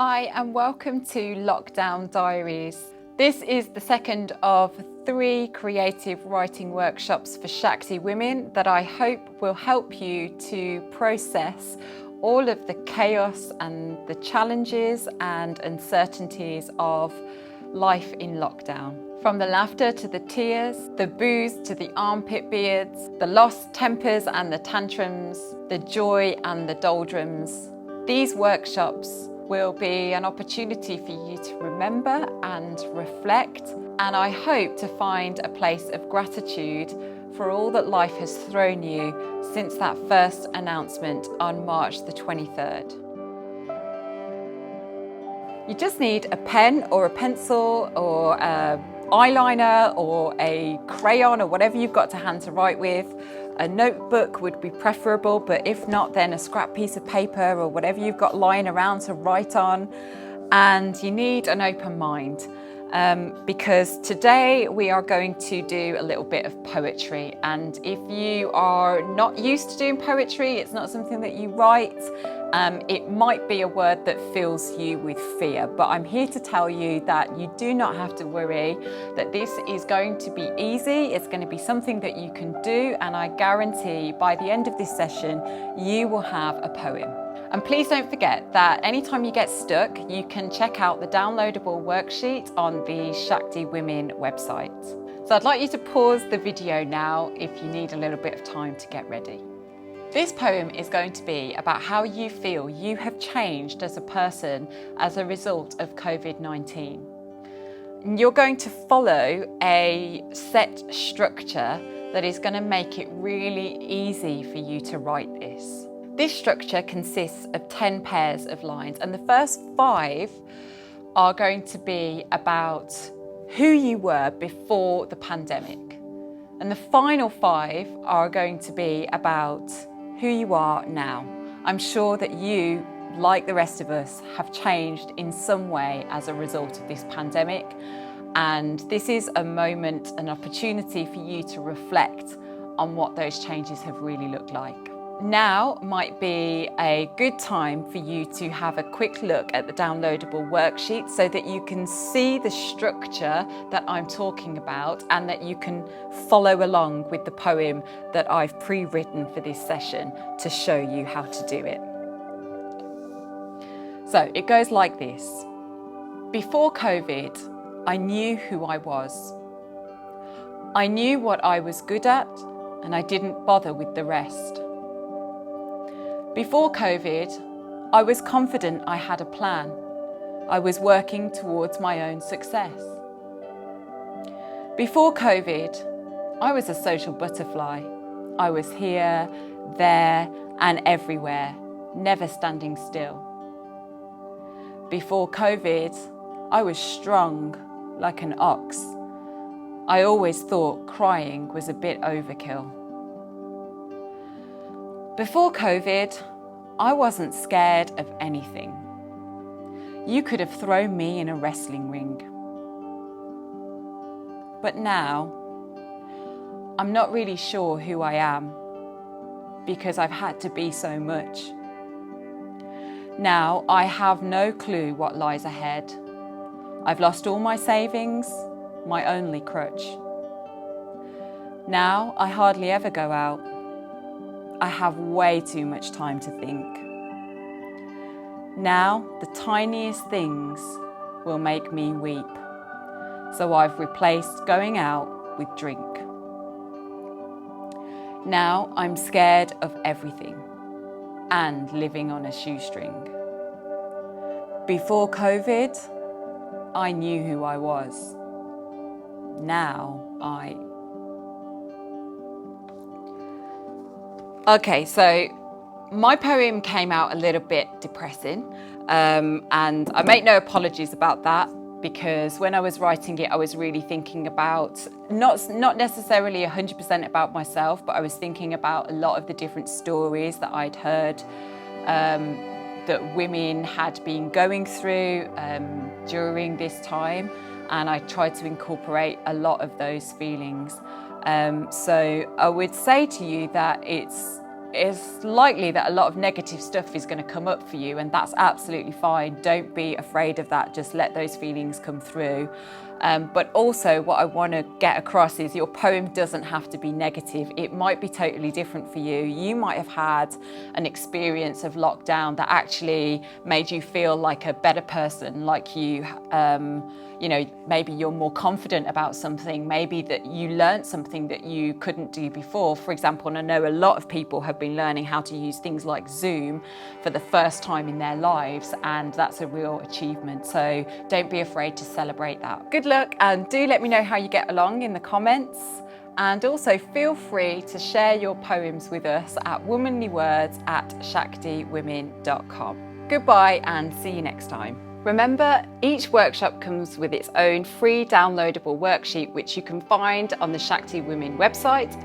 Hi and welcome to Lockdown Diaries. This is the second of 3 creative writing workshops for Shakti women that I hope will help you to process all of the chaos and the challenges and uncertainties of life in lockdown. From the laughter to the tears, the booze to the armpit beards, the lost tempers and the tantrums, the joy and the doldrums. These workshops will be an opportunity for you to remember and reflect, and I hope to find a place of gratitude for all that life has thrown you since that first announcement on March the 23rd. You just need a pen or a pencil or an eyeliner or a crayon or whatever you've got to hand to write with. A notebook would be preferable, but if not, then a scrap piece of paper or whatever you've got lying around to write on. And you need an open mind because today we are going to do a little bit of poetry. And if you are not used to doing poetry, it's not something that you write, it might be a word that fills you with fear, but I'm here to tell you that you do not have to worry, that this is going to be easy. It's going to be something that you can do, and I guarantee by the end of this session, you will have a poem. And please don't forget that anytime you get stuck, you can check out the downloadable worksheet on the Shakti Women website. So I'd like you to pause the video now if you need a little bit of time to get ready. This poem is going to be about how you feel you have changed as a person as a result of COVID-19. You're going to follow a set structure that is going to make it really easy for you to write this. This structure consists of 10 pairs of lines, and the first 5 are going to be about who you were before the pandemic. And the final 5 are going to be about who you are now. I'm sure that you, like the rest of us, have changed in some way as a result of this pandemic. And this is a moment, an opportunity for you to reflect on what those changes have really looked like. Now might be a good time for you to have a quick look at the downloadable worksheet so that you can see the structure that I'm talking about and that you can follow along with the poem that I've pre-written for this session to show you how to do it. So it goes like this. Before COVID, I knew who I was. I knew what I was good at, and I didn't bother with the rest. Before COVID, I was confident I had a plan. I was working towards my own success. Before COVID, I was a social butterfly. I was here, there, and everywhere, never standing still. Before COVID, I was strong, like an ox. I always thought crying was a bit overkill. Before COVID, I wasn't scared of anything. You could have thrown me in a wrestling ring. But now, I'm not really sure who I am because I've had to be so much. Now, I have no clue what lies ahead. I've lost all my savings, my only crutch. Now, I hardly ever go out. I have way too much time to think. Now, the tiniest things will make me weep. So I've replaced going out with drink. Now I'm scared of everything and living on a shoestring. Before COVID, I knew who I was. Now Okay, so my poem came out a little bit depressing, and I make no apologies about that because when I was writing it, I was really thinking about, not necessarily 100% about myself, but I was thinking about a lot of the different stories that I'd heard that women had been going through during this time, and I tried to incorporate a lot of those feelings. So I would say to you that it's it's likely that a lot of negative stuff is going to come up for you, and that's absolutely fine. Don't be afraid of that. Just let those feelings come through. But also what I want to get across is your poem doesn't have to be negative. It might be totally different for you. You might have had an experience of lockdown that actually made you feel like a better person, like you know, maybe you're more confident about something, maybe that you learned something that you couldn't do before. For example, and I know a lot of people have been learning how to use things like Zoom for the first time in their lives, and that's a real achievement. So don't be afraid to celebrate that. Good luck, and do let me know how you get along in the comments. And also feel free to share your poems with us at womanlywords@shaktiwomen.com. Goodbye and see you next time. Remember, each workshop comes with its own free downloadable worksheet, which you can find on the Shakti Women website.